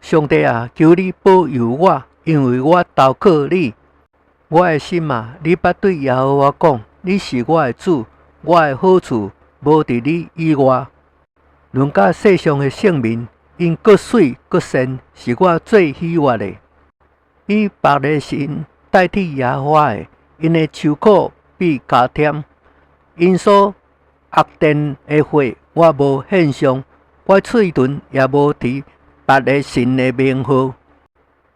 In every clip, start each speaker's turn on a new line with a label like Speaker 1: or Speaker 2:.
Speaker 1: 上帝啊，求你保佑我，因为我投靠你。我的心啊，你捌对耶和华讲：你是我的主，我的好处无伫你以外。论到世上的圣民，因各水各善，是我最喜悦的。以别个神代替耶和华的，因的愁苦比加添。因所恶电的火，我无献上，我嘴唇也无提别个神的名号。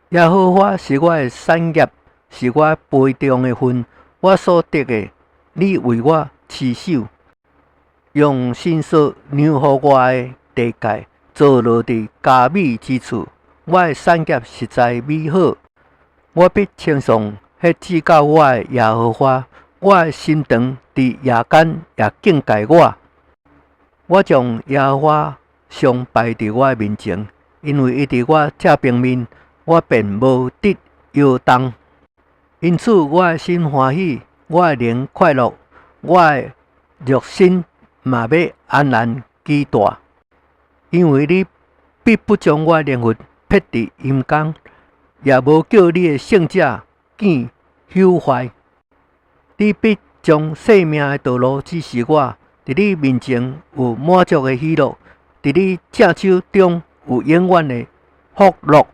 Speaker 1: 耶和华是我的产业，是我杯中的份，我所得的，你为我持守。用新色量予我的地界，坐落伫佳美之处。我的产业实在美好，我必称颂迄指教我的耶和华。我的心肠伫夜间也敬戒我。我将耶和华常摆伫我的面前，因为伊伫我正平面，我便无得摇动。因此，我的心欢喜，我的灵快乐，我的肉身嘛要安然期待。因为你必不将我的灵魂撇伫阴间，也无叫你的圣者见朽坏。你必将生命的道路指示我，伫你面前有满足的喜乐，伫你正手中有永远的福乐。